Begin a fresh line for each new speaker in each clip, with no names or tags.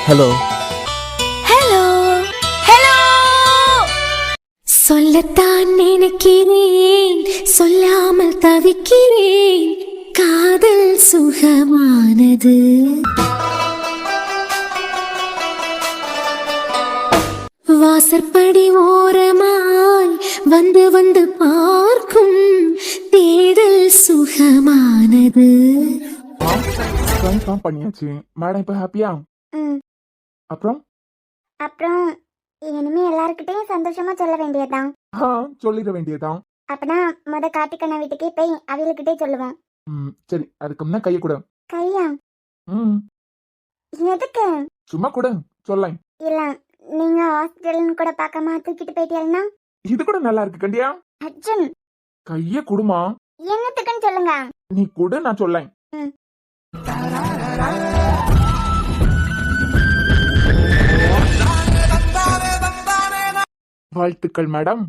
Hello
hello hello. சொல்லத்தான் நினைக்கிறேன், சொல்லாமல் தவிக்கிறேன். காதல் சுகமானது. வாசற்படி ஓரமாய் வந்து வந்து பார்க்கும் தேடல் சுகமானது.
கன்ஃபார்ம் பண்ணியாச்சு மேடம். இப்போ ஹாப்பியா? அப்புறம்
அப்புறம் இனிமே எல்லாருக்கிட்டையும் சந்தோஷமா சொல்ல வேண்டியதுதான்.
சொல்லிட வேண்டியதான்.
அப்பனா கார்த்திகண்ணா வீட்டுக்கே போய் அவளுக்கிட்டே சொல்லுவோம்.
சரி, அதுக்கு முன்ன கையை கூட.
கையா? எதுக்கு?
சும்மா கூட சொல்ல.
இல்ல, நீங்க ஹாஸ்பிட்டல்னு கூட பார்க்காம தூக்கிட்டு போயிட்டீங்கன்னா
இது கூட நல்லா இருக்கு கண்டியா.
அர்ஜுன்,
கைய குடுமா.
என்னத்துக்குன்னு சொல்லுங்க.
நீ கூட நான் சொல்ல. வாழ்த்துக்கள் மேடம்.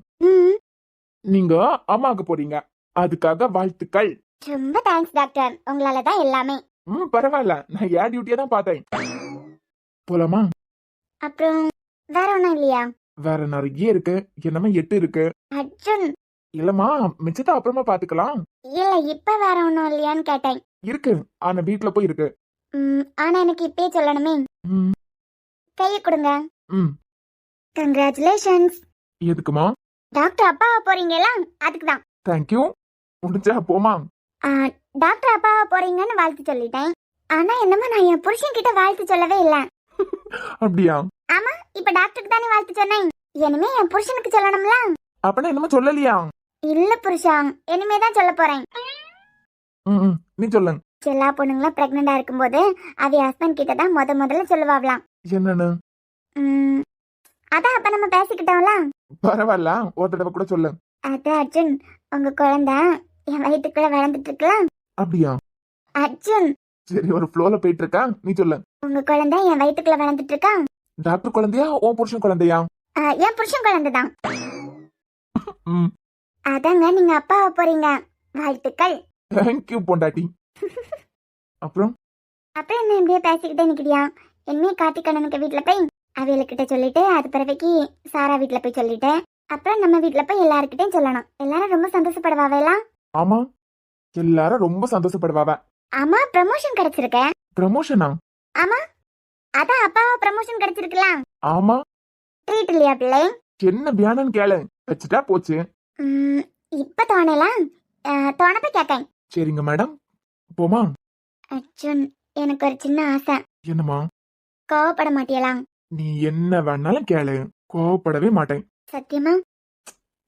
நீங்க அம்மாக்கு போறீங்க, அதுக்காக வாழ்த்துக்கள்.
ரொம்ப தேங்க்ஸ் டாக்டர், உங்களால தான் எல்லாமே.
பரவாயில்ல, நான் ஏன் டியூட்டியா தான் பார்த்தேன். போலாமா?
அப்புறம் வேற ஒண்ணும் இல்லையா?
வேற நிறைய இருக்கு, என்னமே 8 இருக்கு.
அர்ஜுன்,
இல்லம்மா, மிச்சத்தை அப்புறமா பாத்துக்கலாம்.
இல்ல இப்ப வேற ஒண்ணும் இல்லையான்னு கேட்டேன்.
இருக்கு, ஆனா வீட்டுல போய் இருக்கு.
ஆனா எனக்கு இப்பயே சொல்லணுமே. கையை கொடுங்க. கங்க்ராச்சுலேஷன்ஸ்.
எதுக்குமா?
டாக்டர் அப்பாவா போறீங்களா, அதுக்குதான்.
தேங்க்யூ. முடிஞ்சா போமா.
டாக்டர் அப்பாவா போறீங்கன்னு வாழ்த்து சொல்லிட்டேன். ஆனா என்னமா நான் என் புருஷன் கிட்ட வாழ்த்து சொல்லவே இல்ல.
அப்படியா?
ஆமா, இப்ப டாக்டருக்கு தானே வாழ்த்து சொன்னேன். இனிமே என் புருஷனுக்கு சொல்லணும்ல.
அப்பனா என்னமா சொல்லலையா?
இல்ல புருஷா, இனிமே தான் சொல்ல போறேன்.
நீ சொல்லு.
எல்லா பொண்ணுங்களும் பிரெக்னண்டா இருக்கும்போது அவ ஹஸ்பண்ட் கிட்ட தான் முதல்ல சொல்லுவாங்களாம்.
என்னன்னு?
அதான் அப்ப நம்ம பேசிக்கிட்டோம்ல.
பரவாயில்ல, ஒரு தடவை கூட சொல்லு.
அது அர்ஜுன், உங்க குழந்தை என் வயிற்றுக்குள்ள வளர்ந்துட்டு இருக்கலாம்.
அப்படியா?
அர்ஜுன்,
சரி, ஒரு ஃப்ளோல போயிட்டு இருக்கா, நீ சொல்லு.
உங்க குழந்தை என் வயிற்றுக்குள்ள வளர்ந்துட்டு இருக்கா.
டாக்டர் குழந்தையா உன் புருஷன் குழந்தையா?
என் புருஷன் குழந்தைதான். அதாங்க நீங்க அப்பாவா போறீங்க. வாழ்த்துக்கள்.
தேங்க்யூ பொண்டாட்டி. அப்புறம்
என்ன இப்படியே பேசிக்கிட்டே நிக்கிறியா? இனிமே கார்த்திகண்ணனுக்கு வீட்டுல போய் அவியலுக்கிட்ட சொல்லிட்டு, அது பிறவைக்கு சாரா வீட்டுல போய் சொல்லிட்டு, அப்புறம் நம்ம வீட்டுல போய் எல்லாருக்கிட்டையும் சொல்லணும். எல்லாரும் ரொம்ப சந்தோஷப்படுவாவேலாம்.
ஆமா, எல்லாரும் ரொம்ப சந்தோஷப்படுவாவ.
ஆமா, ப்ரமோஷன் கிடைச்சிருக்க.
ப்ரமோஷனா?
ஆமா, அதான் அப்பாவா ப்ரமோஷன் கிடைச்சிருக்கலாம்.
ஆமா.
ட்ரீட் இல்லையா பிள்ளை?
என்ன பியானன்னு கேளு, வச்சுட்டா போச்சு.
இப்ப தோணலாம், தோணப்ப கேட்கேன்.
சரிங்க மேடம், போமா.
அர்ஜுன், எனக்கு ஒரு சின்ன ஆசை.
என்னமா?
கோவப்பட மாட்டியலாம்?
நீ என்ன வேணாலும் கேளு, கோவப்படவே மாட்டேன்.
சத்தியமா?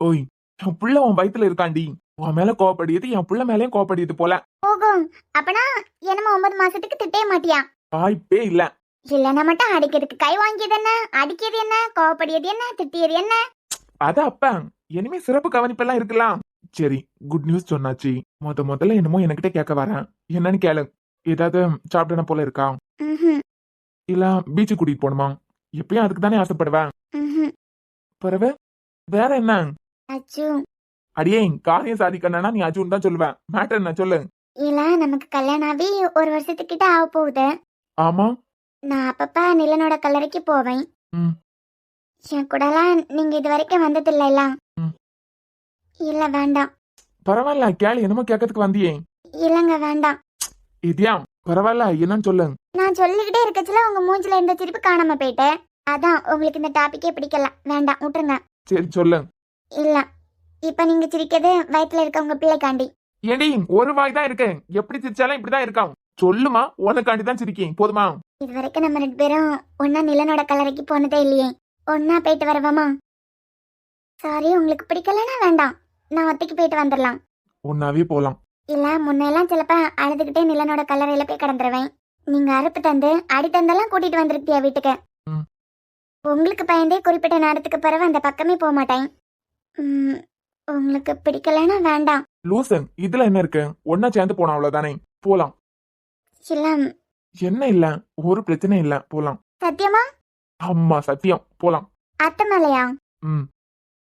ஓய், என் புள்ள உன் வயித்துல இருக்காண்டி, உன் மேல கோவப்படியது என் புள்ள மேலயும் கோவப்படியது போல.
போகும். அப்பனா என்னமா 9 மாசத்துக்கு திட்டே மாட்டியா?
வாய்ப்பே இல்ல.
இல்லன்னா மட்டும் அடிக்கிறதுக்கு கை வாங்கியது என்ன, அடிக்கிறது என்ன, கோவப்படியது என்ன, திட்டியது என்ன?
அத அப்ப இனிமே சிறப்பு கவனிப்பெல்லாம் இருக்கலாம். சரி, குட் நியூஸ் சொன்னாச்சு. முதல்ல என்னமோ என்கிட்ட கேட்க வரேன், என்னன்னு கேளு. ஏதாவது சாப்பிடணும் போல இருக்கா? இல்ல பீச்சு கூட்டிட்டு போணுமா? எப்பயும் அதுக்கு தானே ஆசைப்படுவேன். பரவ வேற என்ன?
அச்சு,
அடியே, காரியம் சாதிக்கணும்னா நீ அஜுன் தான் சொல்லுவேன். மேட்டர் என்ன சொல்லு.
இல்ல, நமக்கு கல்யாணம் ஆகி 1 வருஷத்துக்கிட்ட ஆக போகுது.
ஆமா.
நான் அப்பப்ப நிலனோட கல்லறைக்கு போவேன். என் கூடலாம் நீங்க இது வரைக்கும் வந்தது இல்ல. இல்ல வேண்டாம்.
பரவாயில்ல, கேளு, என்னமோ கேட்கறதுக்கு வந்தியே.
இல்லங்க வேண்டாம்.
இதியா? பரவாயில்ல, என்னன்னு சொல்லு.
நான் சொல்லிக்கிட்டே இருக்கச்சுல உங்க மூஞ்சில இருந்த சிரிப்பு காணாம போயிட்டு, அதான் உங்களுக்கு இந்த டாபிக்கே பிடிக்கல. வேண்டாம், விட்டுருங்க.
சரி சொல்லு.
இல்ல, இப்ப நீங்க சிரிக்கிறது வயித்துல இருக்க உங்க பிள்ளைக்காண்டி.
ஏடி, ஒரு வாய் தான் இருக்கு, எப்படி சிரிச்சாலும் இப்படிதான் இருக்கான். சொல்லுமா, உனக்காண்டி தான் சிரிக்கேன், போதுமா?
இது வரைக்கும் நம்ம 2 பேரும் ஒன்னா நிலனோட கல்லறைக்கு போனதே இல்லையே. ஒன்னா போயிட்டு வரவாமா? சாரி, உங்களுக்கு பிடிக்கலன்னா வேண்டாம், நான் ஒத்தைக்கு போயிட்டு வந்துடலாம்.
ஒன்னாவே போலாம்.
இல்ல, முன்னெல்லாம் சிலப்ப அழுதுகிட்டே நிலனோட கல்லறையில போய் கிடந்துருவேன். நீங்க அறுப்பு தந்து அடி தந்தெல்லாம் கூட்டிட்டு வந்திருக்கியா வீட்டுக்கு. உங்களுக்கு பயந்தே குறிப்பிட்ட நேரத்துக்கு பிறகு அந்த பக்கமே போக மாட்டேன். உங்களுக்கு பிடிக்கலன்னா வேண்டாம்.
லூசன், இதுல என்ன இருக்கு? ஒன்னா சேர்ந்து போனா அவ்வளவுதானே, போலாம்.
இல்ல.
என்ன இல்ல? ஒரு பிரச்சனை இல்ல, போலாம்.
சத்தியமா?
அம்மா சத்தியம், போலாம்.
அத்தை மேலையா?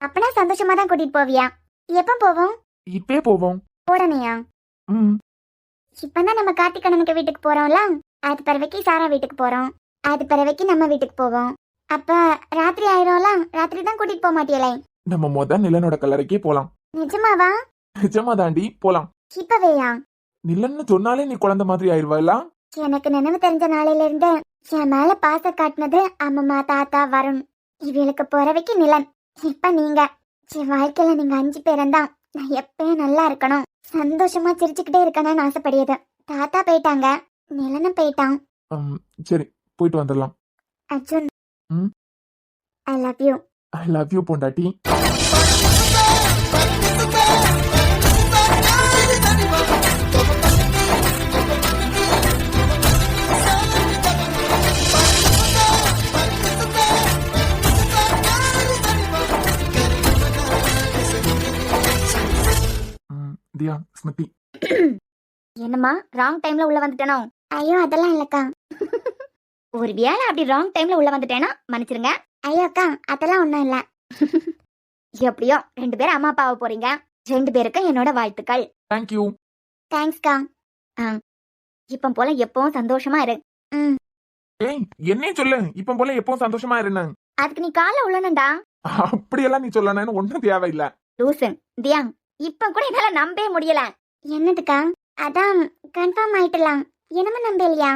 அப்பனா சந்தோஷமா தான் கூட்டிட்டு போவியா? எப்ப போவோம்?
இப்பே போவோம்.
உடனேயா? இப்பதான் நம்ம கார்த்திகண்ணனுக்கு வீட்டுக்கு போறோம்ல, அது பிறவைக்கு சாரா வீட்டுக்கு போறோம். அது பிறவைக்கு நம்ம வீட்டுக்கு போவோம். அப்ப ராத்திரி ஆயிரும்ல, ராத்திரி தான் கூட்டிட்டு போக மாட்டியலே.
நம்ம நிலனோட கல்லறைக்கே போலாம்.
நிஜமாவா?
நிஜமா தாண்டி போலாம்.
இப்பவேயா?
நிலன்னு சொன்னாலே நீ குழந்தை மாதிரி ஆயிருவாளா?
எனக்கு நினைவு தெரிஞ்ச நாளையில இருந்து என் மேல பாச காட்டினது அம்மம்மா, தாத்தா, வருண். இவளுக்கு பிறவைக்கு நிலன். இப்ப நீங்க. என் வாழ்க்கையில நீங்க 5 பேரும் தான். நான் எப்பயும் நல்லா இருக்கணும், சந்தோஷமா சிரிச்சுக்கிட்டே இருக்கணும்னு ஆசைப்படியது. தாத்தா போயிட்டாங்க, நிலனும் போயிட்டான்.
சரி, போயிட்டு வந்துடலாம்.
அர்ஜுன்,
ம்?
ஐ love you.
I love you பொண்டாட்டி. தியா, ஸ்மிருதி.
என்னம்மா ராங் டைம்ல உள்ள வந்துட்டேனோ?
ஐயோ அதெல்லாம் இல்லக்கா.
ஒரு வேளை அப்படி ராங் டைம்ல உள்ள வந்துட்டேனா மன்னிச்சிருங்க.
ஐயோ அக்கா, அதெல்லாம் ஒண்ணும் இல்ல.
எப்படியோ 2 பேரும் அம்மா அப்பாவை போறீங்க. 2 பேருக்கும் என்னோட வாழ்த்துக்கள்.
தேங்க்யூ.
தேங்க்ஸ்க்கா.
இப்ப போல எப்பவும் சந்தோஷமா இரு.
ஏய், என்னையும் சொல்லு. இப்ப போல எப்பவும் சந்தோஷமா இருந்தேன்.
அதுக்கு நீ கால உள்ளனண்டா.
அப்படியெல்லாம் நீ சொல்லணும்னு ஒன்றும் தேவையில்லை.
லூசன் தியாங், இப்ப கூட என்னால நம்பவே முடியல.
என்னதுக்கா? அதான் கன்ஃபார்ம் ஆயிட்டலாம். என்னமோ நம்பலையா?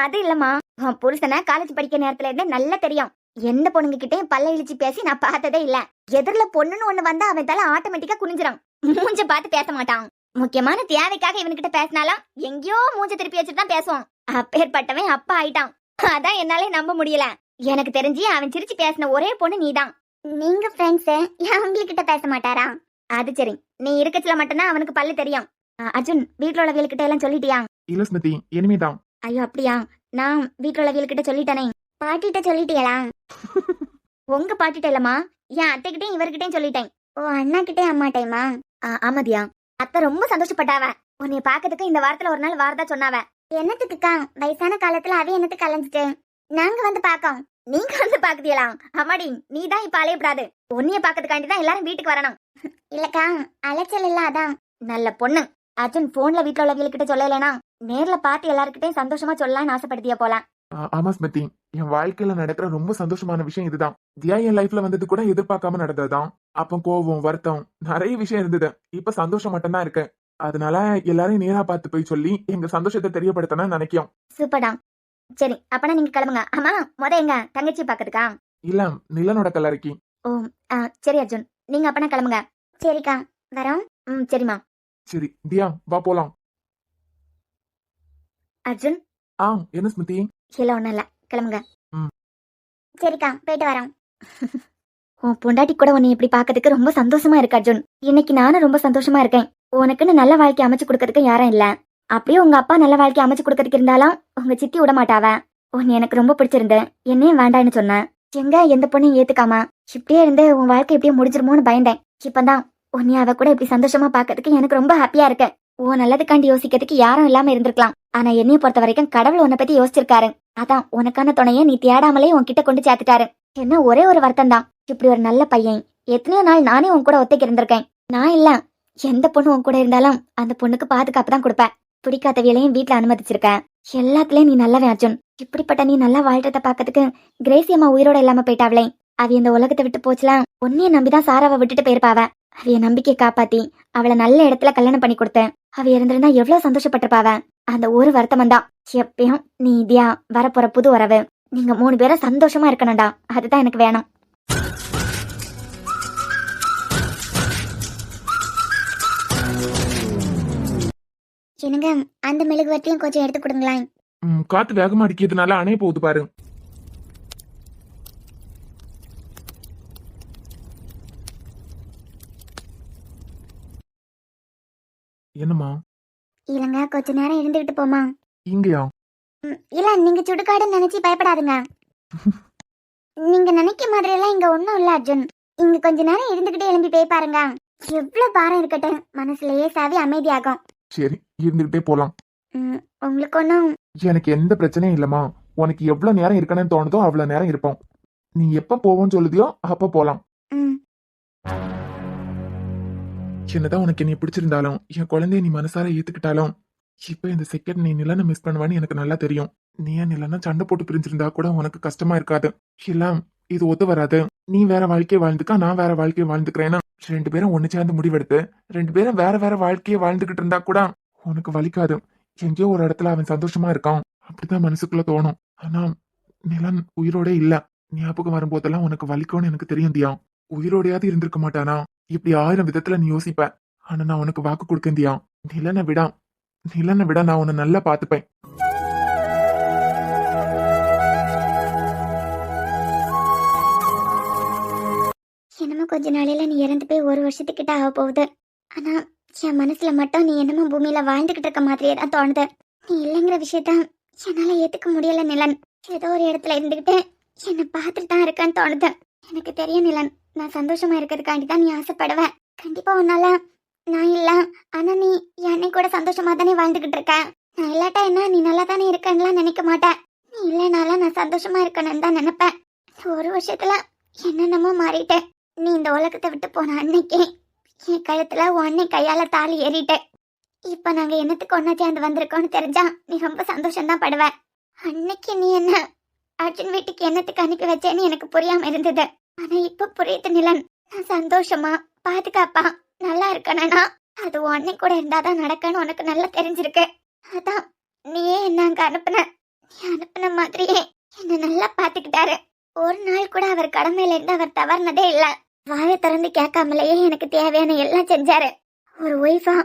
அது இல்லம்மா, உன் புருஷனை காலேஜ் படிக்கிற நேரத்துல இருந்தே நல்லா தெரியும். எந்த பொண்ணுங்க கிட்டயும் பல்ல இழிச்சு பேசி நான் பார்த்ததே இல்ல. எதிரில பொண்ணுன்னு ஒண்ணு வந்தா அவன் தலை ஆட்டோமேட்டிக்கா குனிஞ்சிடும். மூஞ்ச பார்த்து பேச மாட்டான். முக்கியமான தேவைக்காக இவன்கிட்ட பேசினாலும் எங்கேயோ மூஞ்ச திருப்பி வச்சுட்டு தான் பேசுவான். அப்பேற்பட்டவன் அப்பா ஆயிட்டான். அதான் என்னாலே நம்ப முடியல. எனக்கு தெரிஞ்சு அவன் சிரிச்சு பேசின ஒரே பொண்ணு நீதான்.
நீங்க ஃப்ரெண்ட்ஸ், அவங்ககிட்ட பேச மாட்டாரா?
அது சரி, நீ இருக்கச்சுல மட்டும்தான் அவனுக்கு பல்லு தெரியும். அர்ஜுன், வீட்டுல உள்ளவங்ககிட்ட எல்லாம் சொல்லிட்டியா?
இல்ல ஸ்மிருதி, இனிமேதான்.
ஐயோ அப்படியா? நான் வீட்டுல உள்ளவங்ககிட்ட சொல்லிட்டேனே.
பாட்டிட்ட சொல்லிட்டியலா?
உங்க பாட்டிட்ட இல்லம்மா, என் அத்தைகிட்டையும் இவர்கிட்டயும் சொல்லிட்டேன்.
ஓ, அண்ணா கிட்டே அம்மாட்டையுமா?
ஆமாதியா, அத்தை ரொம்ப சந்தோஷப்பட்டாவ. உன்னைய பாக்கிறதுக்கு இந்த வாரத்துல ஒரு நாள் வாரதா சொன்னாவ.
என்னத்துக்குக்கா? வயசான காலத்துல அவ என்னத்துக்கு கலைஞ்சிட்டு நாங்க வந்து பாக்கோம்.
நீங்க வந்து பாக்குதீங்களா? அம்மாடி, நீ தான் இப்ப அலையப்படாது. உன்னைய பாக்கிறதுக்காண்டிதான் எல்லாரும் வீட்டுக்கு வரணும்.
இல்லக்கா, அலைச்சல் இல்ல, அதான்.
நல்ல பொண்ணு. அர்ஜுன், போன்ல வீட்டுல உள்ளவங்ககிட்ட சொல்லலைனா நேர்ல பார்த்து எல்லாருக்கிட்டையும் சந்தோஷமா சொல்லலாம்னு ஆசைப்படுத்தியா போல.
ஆமா ஸ்மிருதி, என் வாழ்க்கையில நடக்கிற ரொம்ப சந்தோஷமான விஷயம் இதுதான். தியா என் லைஃப்ல வந்தது கூட எதிர்பார்க்காம நடந்ததுதான். அப்ப கோவம், வருத்தம், நிறைய விஷயம் இருந்தது. இப்ப சந்தோஷம் மட்டும்தான் இருக்கு. அதனால எல்லாரையும் நேரா பார்த்து போய் சொல்லி எங்க சந்தோஷத்தை தெரியப்படுத்தணும்னு நினைக்கும்.
சூப்பர்டா. சரி, அப்பனா நீங்க கிளம்புங்க. ஆமா, எங்க தங்கச்சி பாக்கிறதுக்கா?
இல்ல, நிலனோட கல்லறைக்கு.
ஓ, சரி அர்ஜுன், நீங்க அப்பனா கிளம்புங்க.
சரிக்கா, வரோம்.
சரிம்மா.
சரி தியா, வா போலாம்.
அர்ஜுன்.
என்ன ஸ்மிருதி?
இல்ல ஒண்ணும் இல்ல, கிளம்புங்க.
சரிக்கா, போயிட்டு வரோம்.
உன் பொண்டாட்டி கூட உன்னை இப்படி பாக்கிறதுக்கு ரொம்ப சந்தோஷமா இருக்கு அர்ஜுன். இன்னைக்கு நானும் ரொம்ப சந்தோஷமா இருக்கேன். உனக்குன்னு நல்ல வாழ்க்கை அமைச்சு கொடுக்கறதுக்கு யாரும் இல்ல. அப்படியே உங்க அப்பா நல்ல வாழ்க்கை அமைச்சு கொடுக்கறதுக்கு இருந்தாலும் உங்க சித்தி விட மாட்டாவ. உன்னை எனக்கு ரொம்ப பிடிச்சிருந்து என்னையும் வேண்டான்னு சொன்னேன். எங்க எந்த பொண்ணையும் ஏத்துக்காம இப்படியே இருந்து உன் வாழ்க்கை எப்படியே முடிஞ்சிருமோன்னு பயந்தேன். இப்பதான் உன்னை அவ கூட இப்படி சந்தோஷமா பாக்கிறதுக்கு எனக்கு ரொம்ப ஹாப்பியா இருக்கு. உன் நல்லதுக்காண்டி யோசிக்கிறதுக்கு யாரும் இல்லாம இருந்திருக்கலாம். ஆனா என்னைய பொறுத்த வரைக்கும் கடவுள் உன்னை பத்தி யோசிச்சிருக்காரு. அதான் உனக்கான துணைய நீ தேடாமலே உன்கிட்ட கொண்டு சேர்த்துட்டாரு. என்ன ஒரே ஒரு வருத்தம் தான், இப்படி ஒரு நல்ல பையன் எத்தனையோ நாள் நானே உன் கூட ஒத்தைக்கு இருந்திருக்கேன். நான் இல்ல, எந்த பொண்ணு உன் கூட இருந்தாலும் அந்த பொண்ணுக்கு பாதுகாப்பு தான் கொடுப்பேன். பிடிக்காத வேலையும் வீட்டுல அனுமதிச்சிருக்கேன். எல்லாத்துலயும் நீ நல்லவன் அர்ஜுன். இப்படிப்பட்ட நீ நல்லா வாழ்றத பாக்கிறதுக்கு கிரேசி அம்மா உயிரோட இல்லாம போயிட்டாவளே. அவ இந்த உலகத்தை விட்டு போச்சுலாம் உன்னைய நம்பிதான் சாராவை விட்டுட்டு போயிருப்பாவ. அவைய நம்பிக்கை காப்பாத்தி அவளை நல்ல இடத்துல கல்யாணம் பண்ணி கொடுத்தேன். அவ இருந்திருந்தா எவ்வளவு சந்தோஷப்பட்டிருப்பாவ. அந்த ஒரு வருத்தம் தான். எப்பயும் நீ இந்தியா வரப்போற புது உறவு, நீங்க 3 பேரும் சந்தோஷமா இருக்கணும்டா. அதுதான் எனக்கு வேணும்.
என்னங்க, அந்த மெழுகுவர்த்தியும் கொஞ்சம் எடுத்து கொடுங்களேன்.
காத்து வேகமா அடிக்கிறதுனால அணைய போகுது பாரு. என்னம்மா?
இல்லங்க, கொஞ்ச நேரம் இருந்துகிட்டு போமா?
இங்கயா?
இல்ல, நீங்க சுடுகாடுன்னு நினைச்சு பயப்படாதுங்க. நீங்க நினைக்க மாதிரி எல்லாம் இங்க ஒண்ணும் இல்ல அர்ஜுன். இங்க கொஞ்ச நேரம் இருந்துகிட்டே எழும்பி போய் பாருங்க. எவ்வளவு பாரம் இருக்கட்டும், மனசுலயே சாவி அமைதியாகும்.
சரி, இருந்துகிட்டே போலாம்.
உங்களுக்கு ஒண்ணும்? எனக்கு
எந்த பிரச்சனையும் இல்லம்மா. உனக்கு எவ்வளவு நேரம் இருக்கணும்னு தோணுதோ அவ்வளவு நேரம் இருப்போம். நீ எப்ப போவோன்னு சொல்லுதியோ அப்ப போலாம். என்னதான் உனக்கு என்னை பிடிச்சிருந்தாலும் என் குழந்தைய நீ மனசார ஏத்துக்கிட்டாலும் இப்ப இந்த செகண்ட் நீ நிலனை மிஸ் பண்ணுவான்னு எனக்கு நல்லா தெரியும். நீ ஏன் இல்லைன்னா சண்டை போட்டு பிரிஞ்சிருந்தா கூட உனக்கு கஷ்டமா இருக்காது. இல்ல இது ஒத்து வராது. நீ வேற வாழ்க்கையை வாழ்ந்துக்கா, நான் வேற வாழ்க்கையை வாழ்ந்துக்கிறேன்னா 2 பேரும் ஒண்ணு சேர்ந்து முடிவெடுத்து 2 பேரும் வேற வேற வாழ்க்கையை வாழ்ந்துகிட்டு இருந்தா கூட உனக்கு வலிக்காது. எங்கேயோ ஒரு இடத்துல அவன் சந்தோஷமா இருக்கான் அப்படிதான் மனசுக்குள்ள தோணும். ஆனா நிலன் உயிரோட இல்ல. ஞாபகம் வரும்போதெல்லாம் உனக்கு வலிக்கும்னு எனக்கு தெரியும் தியா. உயிரோடையாவது இருந்திருக்க மாட்டானா? இப்படி 1000 விதத்துல நீ யோசிப்ப. ஆனா நான் உனக்கு வாக்கு கொடுக்கேன் தியா. நிலனை விட நான் உன்னை நல்லா பாத்துப்பேன்.
என்னமோ கொஞ்ச நாளையில நீ இறந்து போய் 1 வருஷத்துக்கிட்ட ஆக போகுது. ஆனா என் மனசுல மட்டும் நீ என்னமோ பூமியில வாழ்ந்துகிட்டு இருக்க மாதிரியே தான் தோணுது. நீ இல்லைங்கிற விஷயத்த என்னால ஏத்துக்க முடியல நிலன். ஏதோ ஒரு இடத்துல இருந்துகிட்டு என்னை பார்த்துட்டு தான் இருக்கேன்னு தோணுது. எனக்கு தெரியும் நிலன், நான் சந்தோஷமா இருக்கிறதுக்காண்டி தான் நீ ஆசைப்படுவ. கண்டிப்பா உன்னால நான் இல்ல, ஆனா நீ என்னை கூட சந்தோஷமா தானே வாழ்ந்துகிட்டு இருக்க. நான் இல்லாட்டா என்ன நீ நல்லா தானே இருக்கேன்னுலாம் நினைக்க மாட்டேன். நீ இல்லைனால நான் சந்தோஷமா இருக்கணும்னு தான் நினைப்பேன். 1 வருஷத்துல என்னென்னமோ மாறிட்டேன். நீ இந்த உலகத்தை விட்டு போன அன்னைக்கு என் கழுத்துல உன் அன்னை கையால தாலி ஏறிட்ட. இப்ப நாங்க என்னத்துக்கு ஒன்னா சேர்ந்து வந்திருக்கோம்னு தெரிஞ்சா நீ ரொம்ப சந்தோஷம் தான் படுவ. அன்னைக்கு நீ என்ன அர்ஜுன் வீட்டுக்கு என்னத்துக்கு அனுப்பி வச்சேன்னு எனக்கு புரியாம இருந்தது. ஆனா இப்ப புரியுது நிலன், நான் சந்தோஷமா பாதுகாப்பா நல்லா இருக்கணும்னா அது உன் அன்னை கூட இருந்தாதான் நடக்கன்னு உனக்கு நல்லா தெரிஞ்சிருக்கு. அதான் நீயே என்ன அங்க அனுப்புன. நீ அனுப்புன மாதிரியே என்ன நல்லா பாத்துக்கிட்டாரு. ஒரு நாள் கூட அவர் கடமையில இருந்து அவர் தவறுனதே இல்ல. வாயை திறந்து கேட்காமலேயே எனக்கு தேவையான எல்லாம் செஞ்சாரு. ஒரு ஒய்ஃபா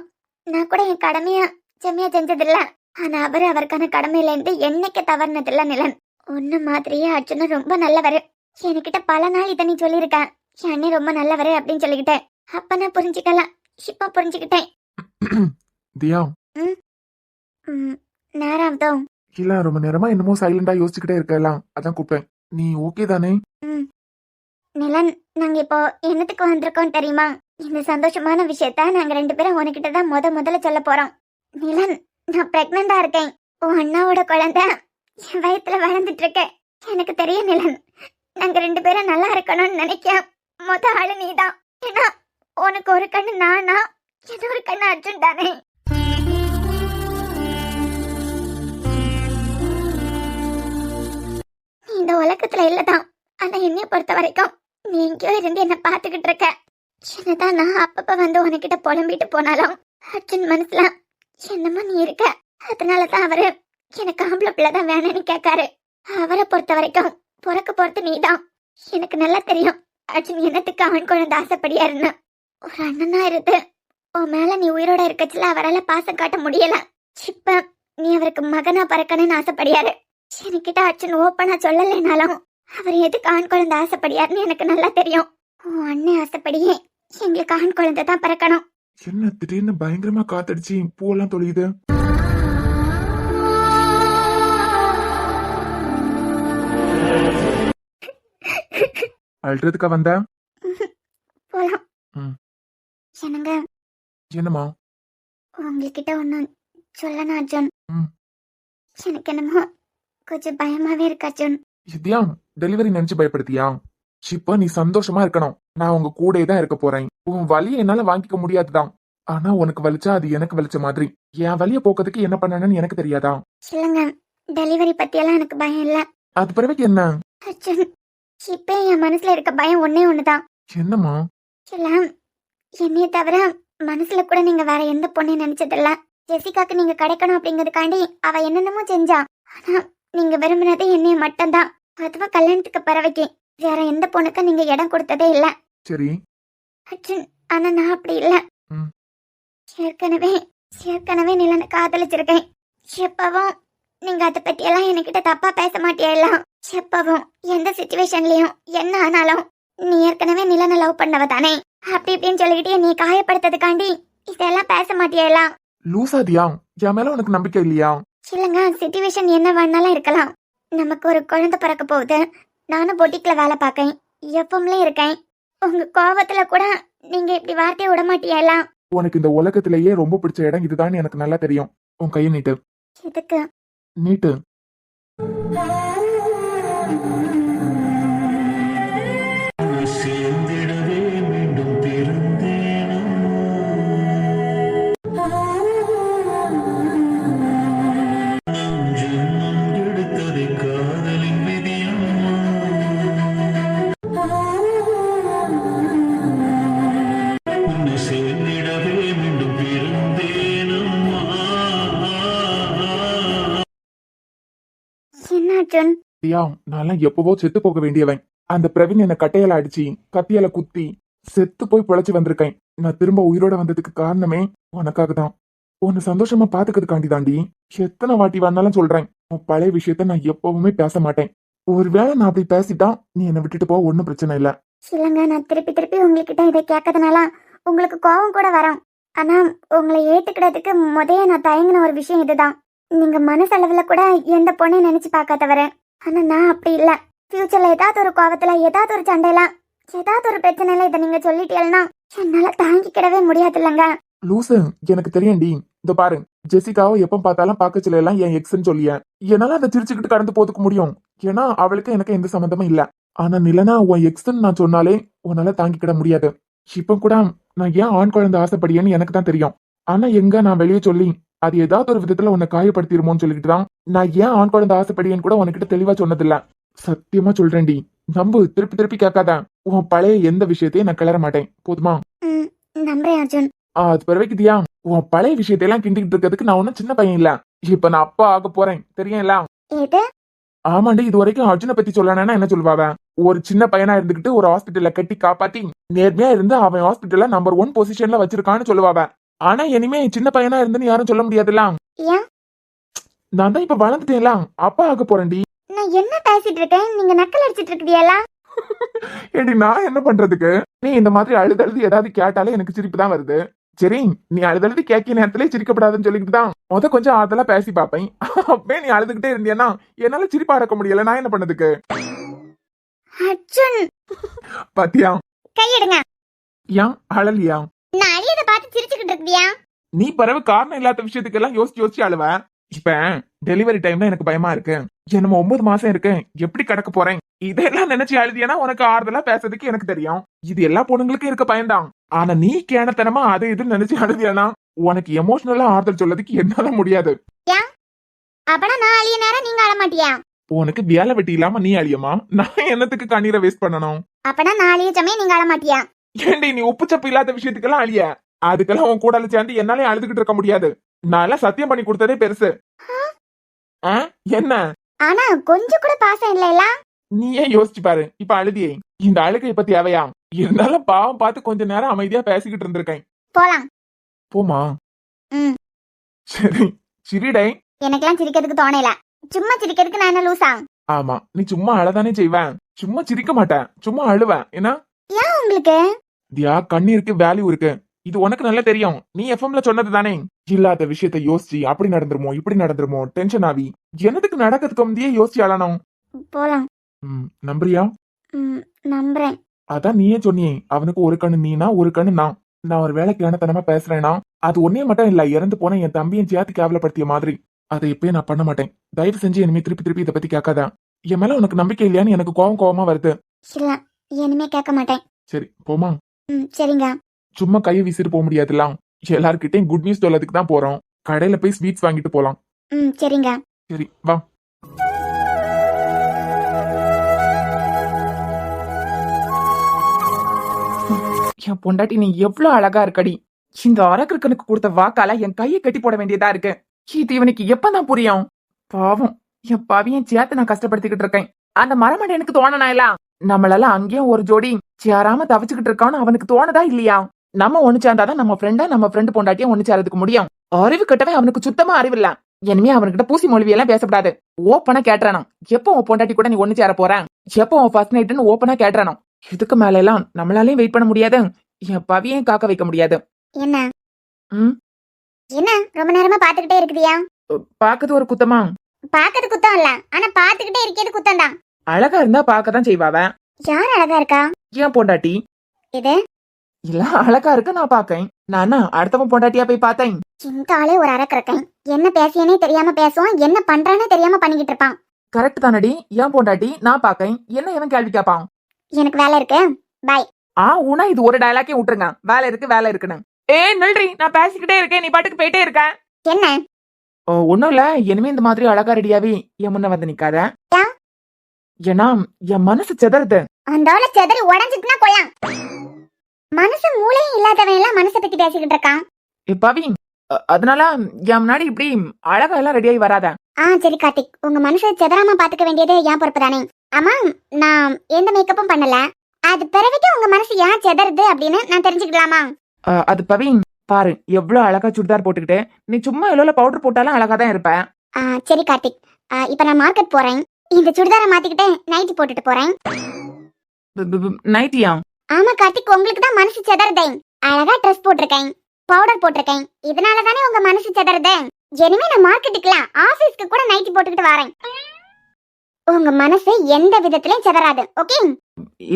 நான் கூட என் கடமையா செம்மையா செஞ்சதில்ல. ஆனா அவருக்கான கடமையில இருந்து என்னைக்கு தவறுனதில்ல நிலன். ஒன்னு மாதிரியே அர்ஜுனும் ரொம்ப நல்லவரு. என்கிட்ட பல நாள் இதை நீ சொல்லியிருக்கேன், என் அண்ணி ரொம்ப நல்லவரு அப்படின்னு சொல்லிக்கிட்டேன். அப்ப நான் புரிஞ்சுக்கலாம், இப்ப புரிஞ்சுக்கிட்டேன்.
தியா
நேராவதோ
இல்ல, ரொம்ப நேரமா என்னமோ சைலண்டா யோசிச்சுக்கிட்டே இருக்கலாம், அதான் கூப்பிட்டேன். நீ ஓகே தானே?
நிலன், நாங்க இப்போ என்னத்துக்கு வந்திருக்கோம் தெரியுமா? இந்த சந்தோஷமான விஷயத்த நாங்க 2 பேரும் உனக்கிட்ட தான் முதல்ல சொல்ல போறோம். நிலன், நான் பிரெக்னண்டா இருக்கேன். உன் அண்ணாவோட குழந்தை என் வயித்துல வளர்ந்துட்டு இருக்கேன். எனக்கு தெரியும் நிலன், நாங்க 2 பேரும் நல்லா இருக்கணும்னு நினைக்க ஆளு நீதான். ஏன்னா உனக்கு ஒரு கண்ணு நானா, இன்னொரு கண்ணு அர்ஜுன் தானே. நீ இந்த உலகத்துல இல்லதான், ஆனா என்னைய பொறுத்த வரைக்கும் நீ எங்கேயோ இருந்து என்ன பாத்துக்கிட்டு இருக்க. என்னதான் நான் அப்பப்ப வந்து உனக்கிட்ட புலம்பிட்டு போனாலும் அர்ஜுன் மனசுல என்னமா நீ இருக்க. அதனாலதான் அவரு எனக்கு ஆம்பளை பிள்ளைதான் வேணும்னு கேட்காரு. அவரை பொறுத்த வரைக்கும் பொறக்க பொறுத்து நீதான். எனக்கு நல்லா தெரியும் அர்ஜுன் என்னத்துக்கு அவன் குழந்தை ஆசைப்படியாருன்னு. ஒரு அண்ணனா இருந்து உன் மேல நீ உயிரோட இருக்கச்சுல அவரால் பாசம் காட்ட முடியல. இப்ப நீ அவருக்கு மகனா பறக்கணும்னு ஆசைப்படியாரு. என்கிட்ட அர்ஜுன் ஓப்பனா சொல்லலைனாலும் அவர் எதுக்கு ஆண் குழந்தை ஆசைப்படியாருன்னு எனக்கு நல்லா தெரியும். உன் அண்ணன் ஆசைப்படியே எங்களுக்கு ஆண் குழந்தை தான் பிறக்கணும்.
என்ன திடீர்னு பயங்கரமா காத்தடிச்சு பூவெல்லாம் தொலையுது? அழுறதுக்கா வந்த?
போலாம்.
ம்.
என்னங்க,
என்னமா?
உங்ககிட்ட ஒண்ணு சொல்லணும் அர்ஜுன்.
ம்.
எனக்கு என்னமோ கொஞ்சம் பயமாவே இருக்கு அர்ஜுன்.
தியா, டெலிவரி நினைச்சு பயப்படுத்தியா? இப்ப நீ சந்தோஷமா இருக்கணும். நான் உங்க கூடயே தான் இருக்க போறேன். உன் வலியை என்னால வாங்கிக்க முடியாதுதான். ஆனா உனக்கு வலிச்சா அது எனக்கு வலிச்ச மாதிரி. என் வலிய போக்குறதுக்கு என்ன பண்ணணும்னு எனக்கு தெரியாதா?
இல்லங்க, டெலிவரி பத்தியெல்லாம் எனக்கு பயம் இல்ல.
அது பிறகு என்ன?
அர்ஜுன், இப்ப என் மனசுல இருக்க பயம் ஒன்னே ஒண்ணுதான்.
என்னம்மா?
இல்ல, என்னைய தவிர மனசுல கூட நீங்க வேற எந்த பொண்ணையும் நினைச்சதில்ல. ஜெசிகாக்கு நீங்க கிடைக்கணும் அப்படிங்கறதுக்காண்டி அவ என்னென்னமோ செஞ்சா. ஆனா நீங்க விரும்பினது என்னைய மட்டும்தான். அதுவும் கல்யாணத்துக்கு பிறவைக்கு வேற எந்த பொண்ணுக்கும் நீங்க இடம் கொடுத்ததே இல்ல.
சரி
அர்ஜுன், ஆனா நான் அப்படி இல்ல.
ம்.
ஏற்கனவே நிலனை காதலிச்சிருக்கேன். எப்பவும் நீங்க அதை பத்தி எல்லாம் என்கிட்ட தப்பா பேச மாட்டியல்ல. எப்பவும் எந்த சிச்சுவேஷன்லயும் என்ன ஆனாலும் நீ ஏற்கனவே நிலனை லவ் பண்ணவ தானே, அப்படி இப்படின்னு சொல்லிக்கிட்டே நீ காயப்படுத்ததுக்காண்டி இதெல்லாம் பேச மாட்டியல்ல.
லூசா தியா? என் மேல உனக்கு நம்பிக்கை இல்லையா?
இல்லங்க, சிச்சுவேஷன் என்ன வேணாலும் இருக்கலாம். நமக்கு ஒரு குழந்தை பிறக்க போகுது. நானும் பொட்டிக்ல வேலை பார்க்கேன், எப்பவுமே இருக்கேன். உங்க கோபத்துல கூட நீங்க இப்படி வார்த்தையை விட மாட்டியெல்லாம்.
உனக்கு இந்த உலகத்திலேயே ரொம்ப பிடிச்ச இடம் இதுதான் எனக்கு நல்லா தெரியும். உன் கையை நீட்டு.
எதுக்கு?
நீட்டு.
ஏன் அர்ஜுன்?
தியா, நான்லாம் எப்பவோ செத்து போக வேண்டியவன். அந்த பிரவீன் என்ன கட்டையால அடிச்சு கத்தியால குத்தி செத்து போய் பிழைச்சு வந்திருக்கேன். நான் திரும்ப உயிரோட வந்ததுக்கு காரணமே உனக்காக தான். உன்னை சந்தோஷமா பாத்துக்கிறதுக்காண்டி தாண்டி எத்தனை வாட்டி வந்தாலும் சொல்றேன். உன் பழைய விஷயத்த நான் எப்பவுமே பேச மாட்டேன். ஒருவேளை நான் அப்படி பேசிட்டா நீ என்னை விட்டுட்டு போக ஒன்னும் பிரச்சனை இல்ல.
இல்லைங்க, நான் திருப்பி திருப்பி உங்ககிட்ட இதை கேட்கறதுனால உங்களுக்கு கோபம் கூட வரும். ஆனா உங்களை ஏத்துக்கிறதுக்கு நான் தயங்கின ஒரு விஷயம் இதுதான். நீங்க மனசளவுல கூட எந்த பொண்ணையும் நினைச்சு பார்க்காதவர. ஆனா நான் அப்படி இல்ல. ஃபியூச்சர்ல ஏதாவது ஒரு கோவத்துல ஏதாவது ஒரு சண்டையில ஏதாவது ஒரு பிரச்சனையில இதை நீங்க சொல்லிட்டீங்கன்னா என்னால தாங்கிக்கிடவே முடியாது இல்லைங்க.
லூசு, எனக்கு தெரியும்டி. இந்த பாரு, ஜெசிகாவை எப்ப பார்த்தாலும் பாக்கச்சில எல்லாம் என் எக்ஸ்ன்னு சொல்லிய என்னால அதை சிரிச்சுக்கிட்டு கடந்து போதுக்க முடியும். ஏன்னா அவளுக்கு எனக்கு எந்த சம்மந்தமும் இல்ல. ஆனா நிலனா உன் எக்ஸ்ன்னு நான் சொன்னாலே உன்னால தாங்கிக்கிட முடியாது. இப்ப கூட நான் ஏன் ஆண் குழந்தை ஆசைப்படியேன்னு எனக்கு தான் தெரியும். ஆனா எங்க நான் வெளியே சொல்லி அது ஏதாவது ஒரு விதத்துல உன்னை காயப்படுத்திருமோன்னு சொல்லிட்டு தான் நான் ஏன் ஆண் குழந்தை ஆசைப்படியேன்னு கூட உனக்கிட்ட தெளிவா சொன்னதில்ல. சத்தியமா சொல்றேன்டி, நம்பு. திருப்பி திருப்பி கேட்காத. உன் பழைய எந்த விஷயத்தையும் நான் கிளற மாட்டேன். போதுமா?
நம்புறேன் அர்ஜுன்.
அது பிறவைக்குதியா, உன் பழைய விஷயத்தையெல்லாம் கிண்டிக்கிட்டு இருக்கிறதுக்கு நான் ஒன்னும் சின்ன பையன் இல்ல. இப்ப நான் அப்பா ஆக போறேன், தெரியும்ல?
ஏது?
ஆமாண்டி, இது வரைக்கும் அர்ஜுனை பத்தி சொல்லணும்னா என்ன சொல்லுவாவ? ஒரு சின்ன பையனா இருந்துகிட்டு ஒரு ஹாஸ்பிட்டல்ல கட்டி காப்பாத்தி நேர்மையா இருந்து அவன் ஹாஸ்பிட்டல்ல நம்பர் 1 பொசிஷன்ல வச்சிருக்கான்னு சொல்லுவாவ. ஆனா இனிமே சின்ன பையனா இருந்துன்னு யாரும் சொல்ல முடியாதுல்ல.
ஏன்?
நான் தான் இப்ப வளர்ந்துட்டேன்ல, அப்பா ஆக போறேன்டி.
நான் என்ன பேசிட்டு இருக்கேன்? நீங்க நக்கல் அடிச்சிட்டு இருக்கீங்களா?
ஏடி, நான் என்ன பண்றதுக்கு? நீ இந்த மாதிரி அழுதழுது ஏதாவது கேட்டாலே எனக்கு சிரிப்பு தான் வருது. சரி, நீ அழுதழுது கேட்கிற நேரத்திலே சிரிக்கப்படாதுன்னு சொல்லிட்டு தான் கொஞ்சம் அதெல்லாம் பேசி பாப்பேன். அப்பவே நீ அழுதுகிட்டே இருந்தியன்னா என்னால சிரிப்பா அடக்க முடியல. நான் என்ன பண்ணதுக்கு?
அர்ஜுன்,
பாத்தியா?
கையெடுங்க.
ஏன் அழலியா?
நான் அழியத பார்த்து சிரிச்சுக்கிட்டு இருக்கியா?
நீ பிறகு காரணம் இல்லாத விஷயத்துக்கு எல்லாம் யோசிச்சு அழுவ. இப்ப டெலிவரி டைம்ல எனக்கு பயமா இருக்கு. என்னமோ 9 மாசம் இருக்கு, எப்படி கடக்க போறேன், இதெல்லாம் நினைச்சு அழுதியனா உனக்கு ஆறுதலா பேசுறதுக்கு எனக்கு தெரியும். இது எல்லா பொண்ணுங்களுக்கும் இருக்க பயன்தான். ஆனா நீ கேனத்தனமா அது இதுன்னு நினைச்சு அழுதியானா உனக்கு எமோஷனலா ஆறுதல் சொல்லதுக்கு என்னால முடியாது.
அப்பனா நான் அழிய நேரம் நீங்க அழ மாட்டியா?
உனக்கு வேலை வெட்டி இல்லாம நீ அழியமா? நான் என்னத்துக்கு கண்ணீரை வேஸ்ட் பண்ணணும்?
அப்பனா நான் அழிய சமயம் நீங்க அழ மாட்டியா?
ஏண்டி, நீ உப்பு சப்பு இல்லாத விஷயத்துக்கெல்லாம் அழிய? அதுக்கெல்லாம் உன் கூட சேர்ந்து என்னாலே அழுதுகிட்டு இருக்க முடியாது. நான் எல்லாம் சத்தியம் பண்ணி கொடுத்ததே பெருசு. என்ன?
ஆனா கொஞ்சம் கூட பாசம் இல்லைல?
நீயே யோசிச்சு பாரு. இப்ப அழுதியே, இந்த அழுகை இப்ப தேவையா? இருந்தாலும் பாவம் பார்த்து கொஞ்ச நேரம் அமைதியா பேசிக்கிட்டு இருந்திருக்கேன்.
போலாம்.
போமா?
ம்.
சரி, சிரிடை.
எனக்கெல்லாம் சிரிக்கிறதுக்கு தோணல. சும்மா சிரிக்கிறதுக்கு நான் என்ன லூசா?
ஆமா, நீ சும்மா அழதானே செய்வேன். சும்மா சிரிக்க மாட்டேன், சும்மா அழுவேன். என்ன
ஏன் உங்களுக்கு?
தியா, கண்ணீருக்கு வேல்யூ இருக்கு. இது உனக்கு நல்லா தெரியும். நீ எஃப்எம்ல சொன்னது தானே? இல்லாத விஷயத்த யோசிச்சு அப்படி நடந்துருமோ இப்படி நடந்துருமோ டென்ஷன் ஆவி என்னதுக்கு நடக்கிறதுக்கு முந்தையே யோசிச்சு அழணும்.
போலாம்.
நம்புறியா?
நம்புறேன்.
அதான் நீயே சொன்னியே, அவனுக்கு ஒரு கண்ணு நீனா ஒரு கண்ணு நான். நான் ஒரு வேலை கேனத்தனமா பேசுறேன்னா அது ஒன்னே மட்டும் இல்ல, இறந்து போன என் தம்பியும் சேர்த்து கேவலப்படுத்திய மாதிரி. அதை இப்பயே நான் பண்ண மாட்டேன். தயவு செஞ்சு இனிமே திருப்பி திருப்பி இதை பத்தி கேட்காத. என் மேல உனக்கு நம்பிக்கை இல்லையான்னு எனக்கு கோவமா வருது.
இல்ல, இனிமே கேட்க மாட்டேன்.
சரி, போமா?
சரிங்க.
சும்மா கையை வீசிட்டு போக முடியாதுல்ல. எல்லார்கிட்டையும் குட் நியூஸ் சொல்லதுக்கு தான் போறோம். கடையில போய் ஸ்வீட்ஸ் வாங்கிட்டு போலாம்.
சரிங்க.
சரி, வா.
என் பொண்டாட்டி நீ எவ்வளவு அழகா இருக்கடி. இந்த அரக்கனுக்கு கொடுத்த வாக்கால என் கையை கட்டி போட வேண்டியதா இருக்கு. இது இவனுக்கு எப்பதான் புரியும்? பாவம், என் பாவியன் சேர்த்து நான் கஷ்டப்படுத்திக்கிட்டு இருக்கேன். அந்த மரமண்டை எனக்கு தோணனா இல்ல? நம்மளால அங்கேயும் ஒரு ஜோடி சேராம தவிச்சுக்கிட்டு இருக்கான்னு அவனுக்கு தோணுதா இல்லையா? நம்ம ஒண்ணு சேர்ந்தாதான் நம்ம ஃப்ரெண்டு பொண்டாட்டியும் ஒண்ணு சேரதுக்கு முடியும். அறிவு கட்டவே அவனுக்கு சுத்தமா அறிவு இல்ல. இனிமே அவன்கிட்ட பூசி மொழிவியெல்லாம் பேசப்படாது. ஓப்பனா கேட்டுறானோ, எப்போ உன் பொண்டாட்டி கூட நீ ஒண்ணு சேர போற, எப்போ உன் ஃபர்ஸ்ட் நைட்னு ஓப்பனா கேட்டுறானோ. இதுக்கு மேல எல்லாம் நம்மளாலையும் வெயிட் பண்ண முடியாது. என் பவியையும் காக்க வைக்க முடியாது.
என்ன என்ன ரொம்ப நேரமா பாத்துக்கிட்டே இருக்குதியா?
பாக்குது ஒரு குத்தமா?
பாக்குறது குத்தம் இல்ல, ஆனா பாத்துக்கிட்டே இருக்கிறது குத்தம் தான்.
அழகா இருந்தா பாக்கதான் செய்வாவ.
யார் அழகா இருக்கா?
ஏன் பொண்டாட்டி?
இது
இல்ல அழகா இருக்கு, நான் பாக்கேன். நானா அடுத்தவன் பொண்டாட்டியா போய் பார்த்தேன்?
இந்த ஆளே ஒரு அரக்கறக்கேன். என்ன பேசியனே தெரியாம பேசுவான், என்ன பண்றானே தெரியாம பண்ணிக்கிட்டு இருப்பான்.
கரெக்ட் தானடி, ஏன் பொண்டாட்டி நான் பாக்கேன். என்ன இவன் கேள்வி கேட்பான்?
எனக்கு வேலை இருக்கு, பாய்.
உனா இது ஒரு டயலாக்கே விட்டுருங்க. வேலை இருக்குன்னு. நல்றி, நான் பேசிக்கிட்டே இருக்கேன், நீ பாட்டுக்கு போயிட்டே இருக்க.
என்ன?
ஒண்ணும் இல்ல. இனிமே இந்த மாதிரி அழகா ரெடியாவே என் முன்ன வந்து நிக்காத. ஏன்னா என் மனசு செதறுது.
அந்த ஆள செதறி உடஞ்சிட்டுனா கொல்லாம். மனசு மூளையும் இல்லாதவன் எல்லாம் மனசை பத்தி பேசிக்கிட்டு இருக்கான்.
பவி, அதனால என் முன்னாடி இப்படி அழகா எல்லாம் ரெடியாகி வராத.
சரி கார்த்திக், உங்க மனசை செதறாம பாத்துக்க வேண்டியது என் பொறுப்பு தானே. ஆமா, நான் எந்த மேக்கப்பும் பண்ணல. அது பிறவிக்கு உங்க மனசு ஏன் செதறுது அப்படின்னு நான் தெரிஞ்சுக்கலாமா?
அது பவீன், பாரு எவ்வளவு அழகா சுடிதார் போட்டுக்கிட்டு நீ சும்மா எவ்வளவு பவுடர் போட்டாலும் அழகா தான் இருப்ப.
சரி கார்த்திக், இப்ப நான் மார்க்கெட் போறேன். இந்த சுடிதாரை மாத்திக்கிட்டு நைட்டி போட்டுட்டு போறேன்.
நைட்டியா?
ஆமா கார்த்திக், உங்களுக்கு தான் மனசு செதறுதே. அழகா ட்ரெஸ் போட்டிருக்கேன், பவுடர் போட்டிருக்கேன், இதனால தானே உங்க மனசு செதறுது. இனிமே நான் மார்க்கெட்டுக்குலாம் ஆபீஸ்க்கு கூட நைட்டி போட்டுக்கிட்டு வரேன். உங்க மனசு எந்த விதத்திலயும் செதறாது, ஓகே?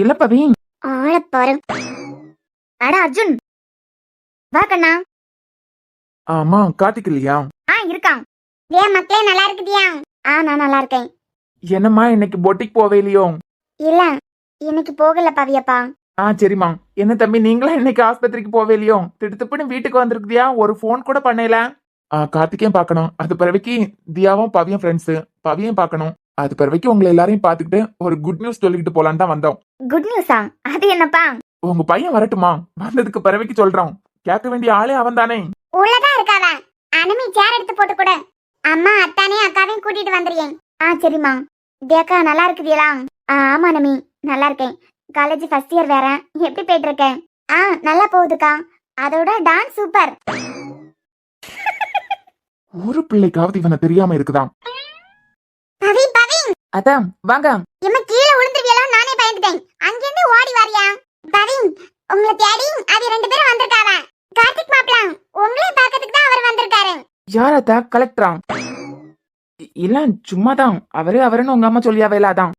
இல்ல பவீன்.
ஆள பாரு.
அட அர்ஜுன், வா கண்ணா.
ஆமா, கார்த்திக் இல்லையா?
இருக்கான்.
ஏன் மக்களே, நல்லா இருக்குதியா? நான் நல்லா இருக்கேன்.
என்னம்மா இன்னைக்கு பொட்டிக் போவே இல்லையோ?
இல்ல, இன்னைக்கு போகல பவியப்பா.
சரிம்மா. என்ன தம்பி, நீங்களா இன்னைக்கு ஆஸ்பத்திரிக்கு போவே இல்லையோ? திடுத்துப்புன்னு வீட்டுக்கு வந்திருக்குதியா? ஒரு ஃபோன் கூட பண்ணல. கார்த்திகையும் பார்க்கணும். அது பிறவைக்கு தியாவும் பவியும் ஃப்ரெண்ட்ஸ், பவியும் பார்க்கணும். அது பிறவைக்கு உங்களை எல்லாரையும் பார்த்துக்கிட்டு ஒரு குட் நியூஸ் சொல்லிக்கிட்டு போலான்னு தான் வந்தோம்.
குட் நியூஸா? அது என்னப்பா?
உங்க பையன் வரட்டுமா? வந்ததுக்கு பிறவைக்கு சொல்றோம். கேட்க வேண்டிய ஆளே அவன் தானே.
உள்ளதா இருக்காவ. அனுமி சேர் எடுத்து போட்டு கூட. அம்மா அத்தானே அக்காவையும் கூட்டிட்டு வந்துறியேன். சரிம்மா. தேக்கா நல்லா இருக்குதியலா? ஆமா அனுமி, நல்லா இருக்கேன். காலேஜ் ஃபர்ஸ்ட் இயர் வேற. எப்படி போயிட்டு இருக்கேன்? நல்லா போகுதுக்கா. அதோட டான்ஸ் சூப்பர்.
ஒரு பிள்ளைக்காவது இவனை தெரியாம இருக்குதான்.
பவி பவி,
அதான் வாங்க.
இம்மா கீழே விழுந்துருவியலோ நானே பயந்துட்டேன். அங்க இருந்து ஓடி வரியா? பவி, உங்களை தேடி அது ரெண்டு பேரும் வந்திருக்காவ. கார்த்திக் மாப்ள உங்களையும் பார்க்கிறதுக்கு தான் அவர் வந்திருக்காரு.
யாரத்தா? கலெக்டரா? இல்ல சும்மாதான். அவருன்னு உங்க அம்மா சொல்லியாவே அதான்.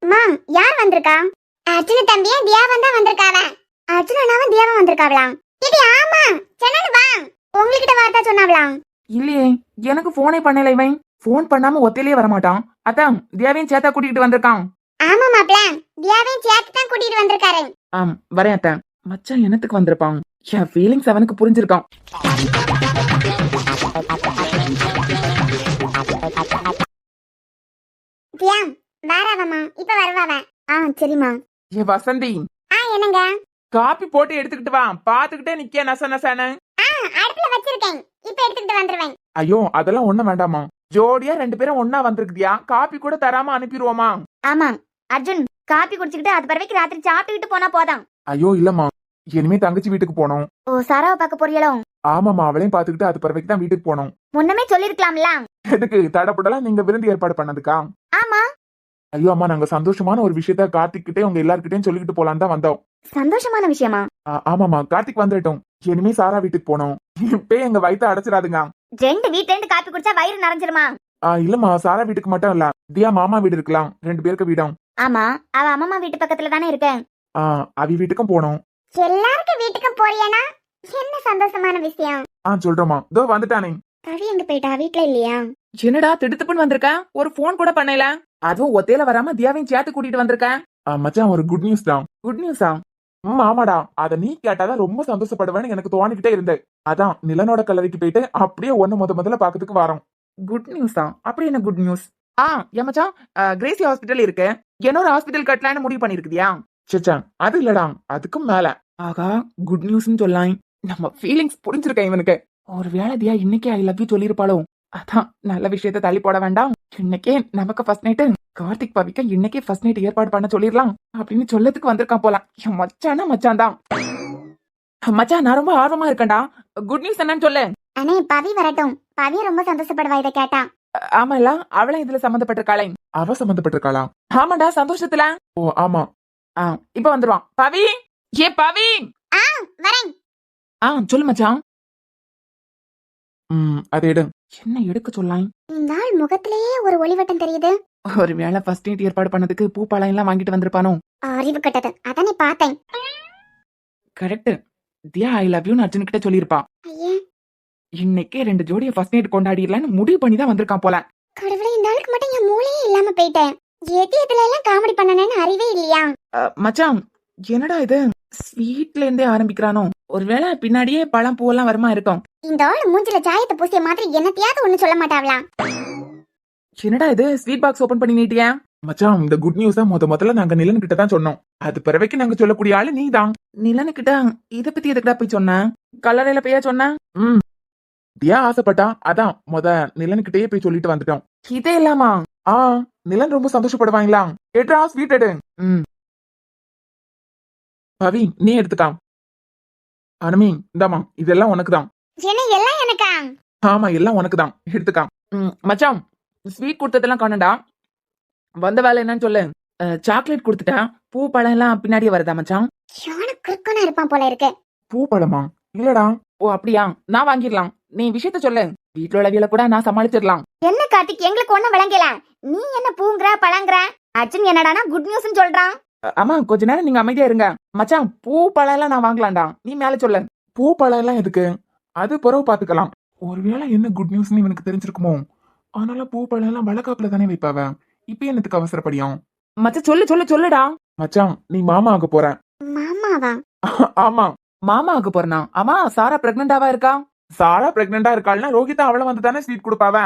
அம்மா, யார் வந்திருக்கா? அர்ஜுன தம்பியா தியாவன் தான் வந்திருக்காவ. அர்ஜுனனாவும் தியாவன் வந்திருக்காவலாம். இது ஆமா, சொன்னானு வா. உங்ககிட்ட வார்த்தா சொன்னாவலாம்.
இல்லையே, எனக்கு போனே பண்ணல இவன். போன் பண்ணாம ஒத்தையிலே வரமாட்டான். அதான் தியாவையும் சேத்தா கூட்டிட்டு வந்திருக்கான்.
ஆமா மாப்ள, தியாவையும் சேர்த்து தான் கூட்டிட்டு வந்திருக்காரு.
வரேன் அத்தான். மச்சான் என்னத்துக்கு வந்திருப்பான்? என் ஃபீலிங்ஸ் அவனுக்கு புரிஞ்சிருக்கான்.
தியா, வாராவம்மா, இப்ப வருவாவ. சரிம்மா.
ஏ வசந்தி,
என்னங்க?
காப்பி போட்டு எடுத்துக்கிட்டு வா. பாத்துக்கிட்டே நிக்க நச நசன்னு.
அடுப்புல வச்சிருக்கேன், இப்ப எடுத்துக்கிட்டு வந்துருவேன்.
ஐயோ, அதெல்லாம் ஒண்ணும் வேண்டாமா. ஜோடியா ரெண்டு பேரும் ஒன்னா வந்திருக்குதியா? காப்பி கூட தராம அனுப்பிடுவோமா?
ஆமா அர்ஜுன், காப்பி குடிச்சுக்கிட்டு அது பிறகு ராத்திரி சாப்பிட்டுக்கிட்டு போனா போதும்.
ஐயோ இல்லம்மா, இனிமே தங்கச்சி வீட்டுக்கு போனோம்.
சாராவை பார்க்க போறியலோ?
ஆமாமா, அவளையும் பாத்துக்கிட்டு அது பிறவைக்கு தான் வீட்டுக்கு போனோம்.
முன்னமே சொல்லிருக்கலாம்ல.
எதுக்கு தடப்படலாம்? நீங்க விருந்து ஏற்பாடு பண்ணதுக்கா?
ஆமா.
ஐயோ அம்மா, நாங்க சந்தோஷமான ஒரு விஷயத்த கார்த்திக் கிட்டே உங்க எல்லார்கிட்டயும் சொல்லிக்கிட்டு போலான்னு தான் வந்தோம்.
சந்தோஷமான விஷயமா?
ஆமாமா, கார்த்திக் வந்துட்டோம். இனிமே சாரா வீட்டுக்கு போனோம். இப்பே எங்க வயித்தை அடைச்சிடாதுங்க.
ரெண்டு வீட்ல இருந்து காப்பி குடிச்சா வயிறு நிறைஞ்சிருமா?
இல்லம்மா, சாரா வீட்டுக்கு மட்டும் இல்ல, தியா மாமா வீடு இருக்கலாம். ரெண்டு பேருக்கு வீடும்.
ஆமா, அவ அம்மா வீட்டு பக்கத்துல தானே இருக்கேன்.
அவி வீட்டுக்கும் போனோம்.
எல்லாருக்கும் வீட்டுக்கு போறியானா? என்ன சந்தோஷமான விஷயம்.
சொல்றோமா, இதோ வந்துட்டானே.
கவி எங்க போயிட்டா? வீட்ல இல்லையா?
என்னடா திடுத்துப்புன்னு வந்திருக்க? ஒரு போன் கூட பண்ணல. அதுவும் ஒத்தையில வராம தியாவையும் சேர்த்து கூட்டிட்டு வந்திருக்க.
மச்சான், ஒரு குட் நியூஸ் தான்.
குட் நியூஸா?
ஆமாடா, அத நீ கேட்டாதான் ரொம்ப சந்தோஷப்படுவேன்னு எனக்கு தோணிக்கிட்டே இருந்தேன். அதான் நிலனோட கல்லறைக்கு போயிட்டு அப்படியே ஒண்ணு முதல்ல பாக்கிறதுக்கு வரோம்.
குட் நியூஸா? அப்படி என்ன குட் நியூஸ்? மச்சான், கிரேசி ஹாஸ்பிட்டல் இருக்கு. என்னோட ஹாஸ்பிட்டல் கட்டலான்னு முடிவு பண்ணிருக்குதியா?
சச்சா, அது இல்லடா, அதுக்கும் மேல.
ஆகா, குட் நியூஸ்னு சொல்லலாம். நம்ம ஃபீலிங்ஸ் புரிஞ்சிருக்கேன் இவனுக்கு. ஒருவேளை தியா இன்னைக்கே ஐ லவ் யூ சொல்லிருப்பாளோ? அதான் நல்ல விஷயத்த தள்ளி போட வேண்டாம். இன்னைக்கே நமக்கு ஃபர்ஸ்ட் நைட்டு. கார்த்திக் பவிக்க இன்னைக்கே ஃபர்ஸ்ட் நைட் ஏற்பாடு பண்ண சொல்லிடலாம் அப்படின்னு சொல்லதுக்கு வந்திருக்கான் போல. என் மச்சானா மச்சான் தான். மச்சான், நான் ரொம்ப ஆர்வமா இருக்கேன்டா. குட் நியூஸ் என்னன்னு சொல்லு.
அண்ணே, பவி வரட்டும். பவியும் ரொம்ப சந்தோஷப்படுவா இதை கேட்டா.
ஆமா, இல்ல அவளும் இதுல சம்பந்தப்பட்டிருக்காளே.
அவ சம்பந்தப்பட்டிருக்காளா?
ஆமாடா, சந்தோஷத்துல.
ஓ ஆமா.
இப்ப வந்துருவான். பவி, ஏ பவி.
வரேன்.
சொல்லு மச்சான்.
அதை எடு.
என்ன எடுக்க சொல்லலாம்?
இந்த ஆள் முகத்திலேயே ஒரு ஒளிவட்டம் தெரியுது.
ஒருவேளை ஃபர்ஸ்ட் நைட் ஏற்பாடு பண்ணதுக்கு பூப்பாளையம் எல்லாம் வாங்கிட்டு வந்திருப்பானோ?
அறிவு கட்டது, அதானே பார்த்தேன்.
Correct. Diya I love you Arjun கிட்ட சொல்லிருப்பா.
ஐயே,
இன்னைக்கே ரெண்டு ஜோடிய ஃபர்ஸ்ட் நைட் கொண்டாடிடலான்னு முடிவு பண்ணி தான் வந்திருக்கான் போல.
கடவுளே, இந்த ஆளுக்கு மட்டும் என் மூளையே இல்லாம போயிட்டேன். எதுல எல்லாம் காமெடி பண்ணனேன்னு அறிவே இல்லையா?
மச்சான், என்னடா இது ஸ்வீட்ல இருந்தே ஆரம்பிக்கிறானோ? ஒருவேளை பின்னாடியே பழம் பூவெல்லாம் வருமா இருக்கும்.
இந்த ஆளு மூஞ்சில சாயத்தை பூசிய மாதிரி என்னத்தையாவது ஒண்ணு சொல்ல மாட்டாவளா?
என்னடா இது ஸ்வீட் பாக்ஸ் ஓபன் பண்ணி நீட்டியா?
மச்சான், இந்த குட் நியூஸா முதல்ல நாங்க நிலன் கிட்ட தான் சொன்னோம். அது பிறவைக்கு நாங்க சொல்லக்கூடிய ஆளு நீ தான்.
நிலனு கிட்ட இத பத்தி எதுக்குடா போய் சொன்ன? கல்லறையில போயா சொன்ன?
தியா ஆசைப்பட்டா அதான் நிலனுக்கிட்டே போய் சொல்லிட்டு வந்துட்டோம்.
இதே இல்லாமா?
ஆ நிலன் ரொம்ப சந்தோஷப்படுவாங்களா? கேட்டா ஸ்வீட் எடு. பவி நீ எடுத்துக்கா. அனுமி இந்தாமா இதெல்லாம் உனக்குதான்.
என்ன எல்லாம் எனக்கா?
ஆமா எல்லாம் உனக்குதான், எடுத்துக்கா.
மச்சான் ஸ்வீட் கொடுத்ததெல்லாம் காணடா. வந்த வேலை என்னன்னு சொல்லு. சாக்லேட் கொடுத்துட்டேன். பூ பழம் எல்லாம் பின்னாடியே வருதா மச்சான்?
எவனுக்கு குறுக்கனா இருப்பான் போல இருக்கு.
பூ பழமா? இல்லடா.
ஓ அப்படியா? நான் வாங்கிடலாம். நீ விஷயத்த சொல்லு. வீட்டுல உள்ளவியல கூட நான் சமாளிச்சிடலாம்.
என்ன கார்த்திக், எங்களுக்கு ஒண்ணும் விளங்கல. நீ என்ன பூங்குற பழங்குற? அர்ஜுன் என்னடானா குட் நியூஸ்னு சொல்றான்.
ஆமா கொஞ்ச நேரம் நீங்க அமைதியா இருங்க. மச்சான் பூ பழம் எல்லாம் நான் வாங்கலாம்டா. நீ மேல சொல்லு.
பூ பழம் எல்லாம் எதுக்கு? அது பிறகு பாத்துக்கலாம். ஒருவேளை என்ன குட் நியூஸ்னு இவனுக்கு தெரிஞ்சிருக்குமோ? ஆனாலும் பூ பழம் எல்லாம் வளக்காப்புல தானே வைப்பாவ. இப்ப என்னத்துக்கு அவசரப்படியும்?
மச்சான் சொல்லுடா.
மச்சான் நீ மாமா ஆக போற.
மாமாவா?
ஆமா
மாமா ஆக போறனா? ஆமா சாரா பிரெக்னண்டாவா இருக்கா?
சாரா பிரெக்னண்டா இருக்காள்னா ரோஹிதா அவளை வந்து தானே ஸ்வீட் கொடுப்பாவ.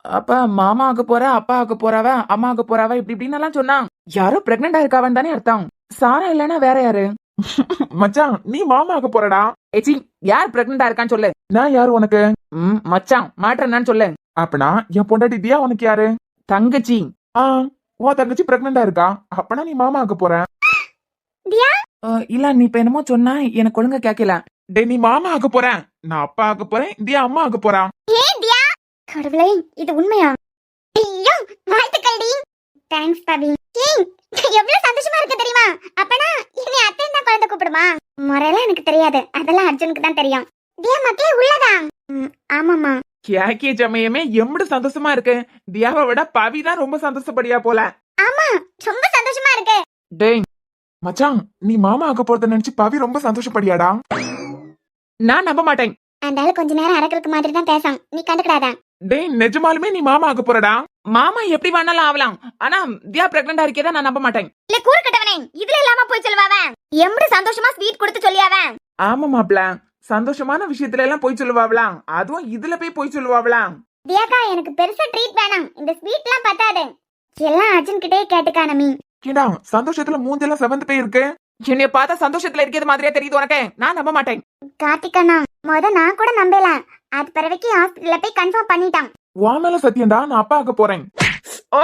அப்ப மாமா ஆக போற, அப்பா ஆக போறாவ, அம்மா ஆக போறாவ, இப்படி இப்படின்னு எல்லாம் சொன்னான். யாரோ பிரெக்னண்டா இருக்காவன்னு தானே அர்த்தம். சாரா இல்லன்னா வேற யாரு?
மச்சான் நீ மாமா ஆக போறடா.
ஏச்சி யார் பிரெக்னண்டா இருக்கான்னு சொல்லு.
நான் யாரு உனக்கு?
மச்சான் மாற்ற என்னன்னு சொல்லு.
அப்பனா என் பொண்டாட்டி தியா உனக்கு யாரு?
தங்கச்சி.
உன் தங்கச்சி பிரெக்னண்டா இருக்கா, அப்பனா நீ மாமா ஆக போற.
தியா
இல்ல நீ இப்ப என்னமோ சொன்னா எனக்கு ஒழுங்கா கேட்கல.
டே நீ மாமா ஆக போற, நான் அப்பா ஆக போறேன், தியா அம்மா ஆக போறா.
ஏன் தியா? கடவுளே இது உண்மையா? ஐயோ வாழ்த்துக்கள்டி. தேங்க்ஸ் பவி. ஏய் எவ்வளவு சந்தோஷமா இருக்கு தெரியுமா? அப்பனா இனி அத்தை தான் குழந்தை கூப்பிடுமா? முறையெல்லாம் எனக்கு தெரியாது, அதெல்லாம் அர்ஜுனுக்கு தான் தெரியும். தியா மக்களே உள்ளதா? ஆமாமா.
கேக்கிய சமயமே எம்படு சந்தோஷமா இருக்கு. தியாவை விட பவி தான் ரொம்ப சந்தோஷப்படியா போல.
ஆமா ரொம்ப சந்தோஷமா இருக்கு.
டேய்
மச்சான் நீ மாமா ஆக போறத நினைச்சு பவி ரொம்ப சந்தோஷப்படியாடா.
நான் நம்ப மாட்டேன்.
அந்த ஆளு கொஞ்ச நேரம் அரக்கருக்கு மாதிரி தான் பேசான், நீ கண்டுக்கிடாத.
டேய் நிஜமாலுமே நீ மாமா ஆக போறடா.
மாமா எப்படி வேணாலும் ஆகலாம். ஆனா தியா பிரெக்னண்டா இருக்கேதா நான் நம்ப மாட்டேன்.
இல்ல கூறு கட்டவனே, இதுல இல்லாம போய் சொல்லுவாவ. எம்படு சந்தோஷமா ஸ்வீட் கொடுத்து சொல்லியாவ.
ஆமா மாப்ள, சந்தோஷமான விஷயத்துல எல்லாம் போய் சொல்லுவாவலாம், அதுவும் இதுல போய் சொல்லுவாவலாம்.
தியாக்கா எனக்கு பெருசா ட்ரீட் வேணாம், இந்த ஸ்வீட் எல்லாம் பத்தாது. எல்லாம் அர்ஜுன் கிட்டே கேட்டுக்கானமி.
ஏண்டா சந்தோஷத்துல மூஞ்செல்லாம் செவந்து போய் இருக்கு.
என்னைய பார்த்தா சந்தோஷத்துல இருக்கிறது மாதிரியே தெரியுது உனக்கு. நான் நம்ப மாட்டேன்.
கார்த்திகண்ணா நான் கூட நம்பல. அது பிறவைக்கு ஹாஸ்பிடல்ல போய் கன்ஃபார்ம் பண்ணிட்டான்.
உன் மேல சத்தியம்டா நான் அப்பா ஆக போறேன்.
ஓ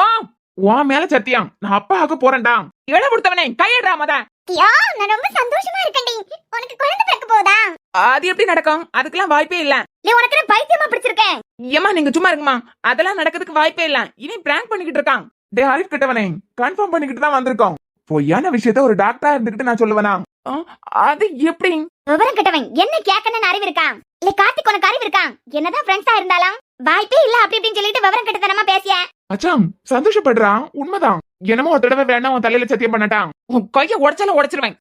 உன் மேல சத்தியம் நான் அப்பா ஆக போறேன்டா.
இட கொடுத்தவனே கையடா மத.
தியா நான் ரொம்ப சந்தோஷமா இருக்கேன்டி. உனக்கு குழந்தை பிறக்க போதா?
அது எப்படி நடக்கும்? அதுக்கெல்லாம் வாய்ப்பே இல்ல.
இல்ல உனக்கு என்ன பைத்தியமா பிடிச்சிருக்கேன்?
ஏமா நீங்க சும்மா இருக்குமா? அதெல்லாம் நடக்கிறதுக்கு வாய்ப்பே இல்ல. இவன் பிராங்க் பண்ணிக்கிட்டு இருக்கான்.
டே ஹரிஃப் கிட்டவனே, கன்ஃபார்ம் பண்ணிக்கிட்டு தான் வந்திருக்கோம். பொய்யான விஷயத்த ஒரு டாக்டரா இருந்துகிட்டு நான் சொல்லுவேனா?
அது எப்படி?
விவரம் கிட்டவன் என்ன கேட்கணும்னு அறிவு இருக்கா? இல்ல கார்த்திக் உனக்கு அறிவு இருக்கா? என்னதான் ஃப்ரெண்ட்ஸா இருந்தாலும் வாய்ப்பே இல்ல அப்படி இப்படின்னு சொல்லிட்டு விவரம் கிட்டத்தனமா பேசிய.
மச்சான் சந்தோஷப்படுறான், உண்மைதான். என்னமோ ஒரு தடவை வேணா உன் தலையில சத்தியம் பண்ணட்டான்.
உன் கைய உடைச்சாலும் உடைச்சிருவேன்.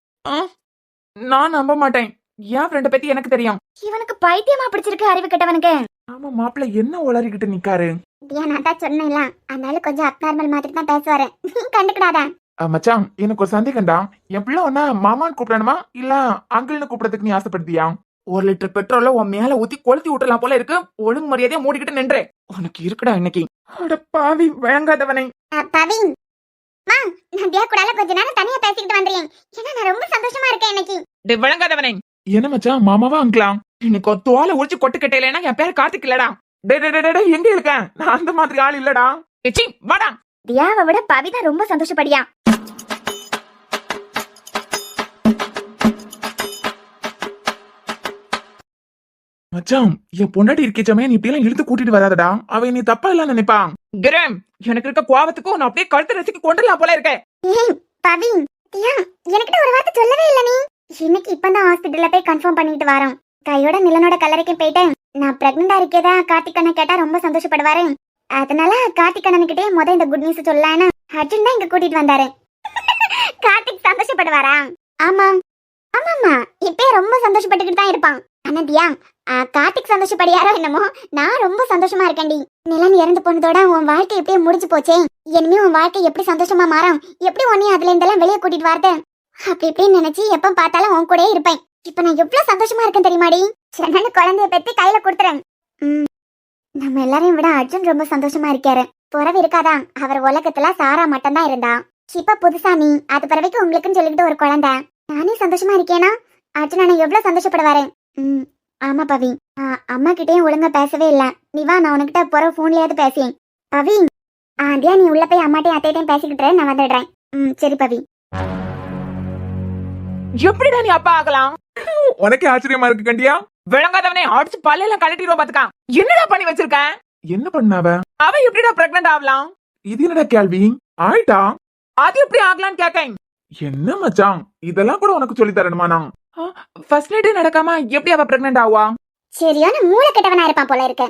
நான் நம்ப மாட்டேன். என் ஃப்ரெண்ட பத்தி எனக்கு தெரியும்.
இவனுக்கு பைத்தியமா பிடிச்சிருக்கு அறிவு கிட்டவனுக்கு.
ஆமா மாப்பிள்ள என்ன உளறிக்கிட்டு நிக்காரு?
தியா நான் தான் சொன்னேன்ல, அதனால கொஞ்சம் அப்நார்மல் மாதிரி தான் பேசுவாரு, நீ கண்டுக்கிடாத.
மச்சான் எனக்கு ஒரு சந்தேகம்டா. என் பிள்ளை ஒன்னா மாமான்னு கூப்பிடணுமா இல்ல அங்கிள்னு கூப்பிடறதுக்கு நீ ஆசைப்படுத்தியா?
1 லிட்டர் பெட்ரோல உன் மேல ஊத்தி கொளுத்தி விட்டுலாம் போல இருக்கு. ஒழுங்கு மரியாதையா மூடிக்கிட்டு நின்றே. உனக்கு இருக்குடா இன்னைக்கு.
அட பாவி வேங்காதவனை.
பவின் மா, நான் தியா கூட கொஞ்ச நேரம் தனியா பேசிக்கிட்டு வந்தேன். ஏன்னா நான் ரொம்ப சந்தோஷமா இருக்கேன் இன்னைக்கு.
டே விளங்காதவனே.
என்ன மச்சான் மாமாவா அங்கிளா?
இன்னைக்கு தோலை உரிச்சு கொட்டு கட்டையிலனா என் பேர் கார்த்திக் இல்லடா.
டே எங்க இருக்கேன்? நான் அந்த மாதிரி ஆள் இல்லடா.
ஏச்சி வாடா.
தியாவை விட பவி தான் ரொம்ப சந்தோஷப்படியா.
மச்சான் என் பொண்டாட்டி இருக்கச்சமே நீ இப்படி எல்லாம் இழுத்து கூட்டிட்டு வராதடா. அவ நீ தப்பா எல்லாம் நினைப்பான்.
கிரேம் எனக்கு இருக்க கோவத்துக்கும் நான் அப்படியே கழுத்து ரசிக்கு கொண்டுலாம் போல இருக்கேன்.
ஏய் பவின், தியா எனக்கிட்ட ஒரு வார்த்தை சொல்லவே இல்ல நீ. இன்னைக்கு இப்பதான் ஹாஸ்பிடல்ல போய் கன்ஃபார்ம் பண்ணிட்டு வரோம். கையோட நிலனோட கல்லறைக்கும் போயிட்டு நான் பிரெக்னண்டா இருக்கேதா கார்த்திக் அண்ணன் கேட்டா ரொம்ப சந்தோஷப்படுவாரு. அதனால கார்த்திக் அண்ணன்கிட்டே இந்த குட் நியூஸ் சொல்லலான்னு அர்ஜுன் தான் இங்க கூட்டிட்டு வந்தாரு. கார்த்திக் சந்தோஷப்படுவாரா? ஆமா ஆமாமா, இப்பயே ரொம்ப சந்தோஷப்பட்டுக்கிட்டு தான் இருப்பான். ஆனா தியா கார்த்திக் சந்தோஷப்படியாரோ என்னமோ, நான் ரொம்ப சந்தோஷமா இருக்கேன்டி. நிலன் இறந்து போனதோட உன் வாழ்க்கை எப்படியே முடிஞ்சு போச்சே. இனிமே உன் வாழ்க்கை எப்படி சந்தோஷமா மாறும், எப்படி உன்னையும் அதுல இருந்தெல்லாம் வெளியே கூட்டிட்டு வரது அப்படி இப்படின்னு நினைச்சு எப்ப பார்த்தாலும் உன் கூட இருப்பேன். இப்ப நான் எவ்வளவு சந்தோஷமா இருக்கேன் தெரியுமாடி. சின்னன்னு குழந்தைய பெத்து கையில கொடுத்துறேன். நம்ம எல்லாரையும் விட அர்ஜுன் ரொம்ப சந்தோஷமா இருக்காரு. புறவு இருக்காதா, அவர் உலகத்துல சாரா மட்டும் தான் இருந்தா. இப்ப புதுசா நீ, அது பிறவைக்கு உங்களுக்குன்னு சொல்லிக்கிட்டு ஒரு குழந்தை. நானே சந்தோஷமா இருக்கேனா, அர்ஜுன் அண்ணன் எவ்வளவு சந்தோஷப்படுவாரு. ஆமா பவி, அம்மா கிட்டயும் ஒழுங்கா பேசவே இல்ல. நீ வா, நான் உனக்கிட்ட போற போன்லயாவது பேசியேன். பவி, தியா நீ உள்ள போய் அம்மாட்டையும் அத்தையிட்டையும் பேசிக்கிட்டு இரு, நான் வந்துடுறேன். சரி பவி.
எப்படிடா நீ அப்பா ஆகலாம்?
உனக்கே ஆச்சரியமா இருக்கு கண்டியா?
விளங்காதவனே அடிச்சு பல்லையெல்லாம் கழட்டிடுவோம் பாத்துக்கா. என்னடா பண்ணி வச்சிருக்க?
என்ன பண்ணாவ?
அவ எப்படிடா பிரெக்னன்ட் ஆகலாம்?
இது என்னடா கேள்வி? ஆயிட்டா?
அது எப்படி ஆகலான்னு கேக்கேன்.
என்ன மச்சான், இதெல்லாம் கூட உனக்கு சொல்லி தரணுமா? நான்
ஃபர்ஸ்ட் நைட் நடக்காம எப்படி அவ பிரெக்னன்ட் ஆவா?
சரியான மூளை கெட்டவனா இருப்பான் போல இருக்க.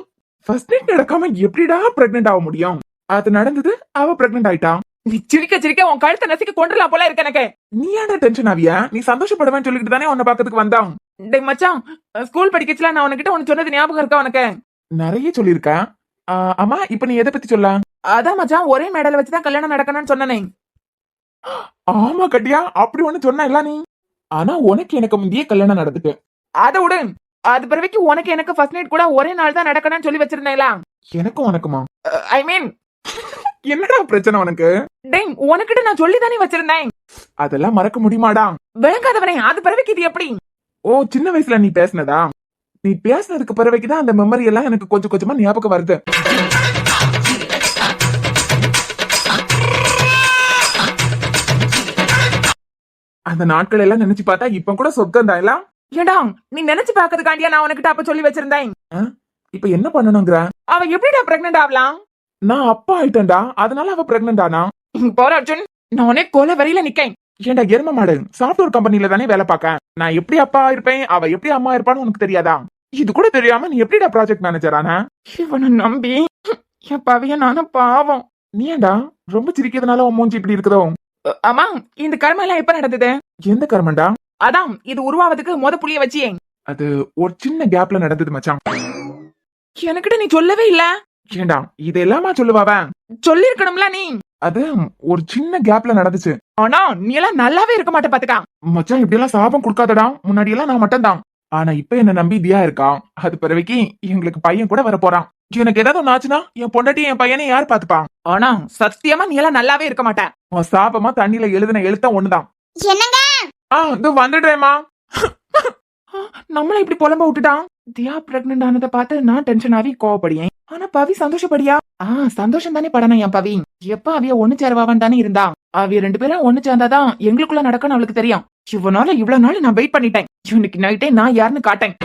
ஃபர்ஸ்ட் நைட் நடக்காம எப்படிடா பிரெக்னென்ட் ஆக முடியும்? அது நடந்தது, அவ பிரெக்னென்ட் ஆயிட்டா.
நீ சிரிக்க சிரிக்க உன் கழுத்தை நசுக்கி கொண்டுலாம் போல இருக்கு எனக்கு.
நீ ஏன்டா டென்ஷன் ஆவியா? நீ சந்தோஷப்படுவேன்னு சொல்லிட்டு தானே உன்னை பாக்கிறதுக்கு வந்தான்.
டேய் மச்சான், ஸ்கூல் படிக்கச்சுல நான் உனக்கிட்ட ஒன்னு சொன்னது ஞாபகம் இருக்கா உனக்கு?
நிறைய சொல்லியிருக்கேன். அம்மா, இப்ப நீ எதை பத்தி சொல்ல?
அதான் மச்சான், ஒரே மேடல வச்சுதான் கல்யாணம் நடக்கணும்னு சொன்னனே.
ஆமா கட்டியா, அப்படி ஒண்ணு சொன்ன இல்ல நீ. ஆனா உனக்கு எனக்கு முந்தைய கல்யாணம் நடந்துட்டு.
அத விடு. அது பிறகு உனக்கு எனக்கு ஃபர்ஸ்ட் நைட் கூட ஒரே நாள் தான் நடக்கணும்னு சொல்லி வச்சிருந்தேங்களா?
எனக்கும் உனக்குமா?
ஐ மீன்,
என்னடா பிரச்சனை உனக்கு?
டேய் உனக்கிட்ட நான் சொல்லி தானே வச்சிருந்தேன்.
அதெல்லாம் மறக்க முடியுமாடா?
விளங்காதவனே, அது பிறகு இது எப்படி?
ஓ, சின்ன வயசுல நீ பேசினதா? நீ பேசினதுக்கு பிறகுதான் அந்த மெமரி எல்லாம் எனக்கு கொஞ்சம் கொஞ்சமா ஞாபகம் வருது. அந்த நாட்கள் எல்லாம் நினைச்சு பார்த்தா இப்ப கூட சொர்க்கம் தான் எல்லாம்.
ஏண்டா நீ நினைச்சு பாக்கிறதுக்காண்டியா நான் உனக்கிட்ட அப்ப சொல்லி வச்சிருந்தேன்.
இப்ப என்ன பண்ணணுங்கிற?
அவ எப்படிடா பிரெக்னன்ட் ஆகலாம்?
நான் அப்பா ஆயிட்டேன்டா, அதனால அவ பிரெக்னன்ட் ஆனா.
போற அர்ஜுன், நானே கொலை வரையில நிக்கேன்.
ஏண்டா எரும மாடு, சாஃப்ட்வேர் கம்பெனில தானே வேலை பார்க்க. நான் எப்படி அப்பா இருப்பேன், அவ எப்படி அம்மா இருப்பான்னு உனக்கு தெரியாதா? இது கூட தெரியாம நீ எப்படிடா ப்ராஜெக்ட் மேனேஜர் ஆனா?
இவனை நம்பி என் பவிய நானும் பாவம்.
நீ ஏண்டா ரொம்ப சிரிக்கிறதுனால உன் மூஞ்சி இப்படி இருக்குதோ?
ஆமா, இந்த கர்மம் எல்லாம் எப்ப நடந்தது?
எந்த கர்மண்டா?
அதான் இது உருவாவதுக்கு முத புள்ளிய வச்சியே.
அது ஒரு சின்ன கேப்ல நடந்தது மச்சான்.
எனக்கிட்ட நீ சொல்லவே இல்ல.
ஏண்டா இது எல்லாமா சொல்லுவாவ?
சொல்லி இருக்கணும்ல நீ.
அது ஒரு சின்ன கேப்ல நடந்துச்சு.
ஆனா நீ எல்லாம் நல்லாவே இருக்க மாட்ட பாத்துக்கா.
மச்சான் இப்படி எல்லாம் சாபம் கொடுக்காதடா. முன்னாடி எல்லாம் நான் மட்டும் தான். ஆனா இப்ப என்ன நம்பி தியா இருக்கான். அது பிறகு எங்களுக்கு பையன் கூட வர போறான். எனக்கு ஏதாவது ஒண்ணு ஆச்சுன்னா என் பொண்டாட்டி என் பையனை யார் பாத்துப்பான்?
ஆனா சத்தியமா நீ எல்லாம் நல்லாவே இருக்க மாட்ட.
உன் சாபமா தண்ணியில எழுதின எழுத்த ஒண்ணுதான்.
என்னங்க?
இது வந்துடுறேமா.
நம்மள இப்படி புலம்ப விட்டுட்டான். தியா பிரெக்னன்ட் ஆனதை பார்த்து நான் டென்ஷன் ஆகி கோவப்படியேன். ஆனா பவி சந்தோஷப்படியா? சந்தோஷம் தானே படணும் என் பவி. எப்ப அவிய ஒண்ணு சேரவான்னு தானே இருந்தா. அவிய 2 பேரும் ஒண்ணு சேர்ந்தாதான் எங்களுக்குள்ள நடக்கணும் அவளுக்கு தெரியும். இவனால இவ்வளவு நாள் நான் வெயிட் பண்ணிட்டேன். இன்னைக்கு நைட்டே நான் யாருன்னு காட்டேன்.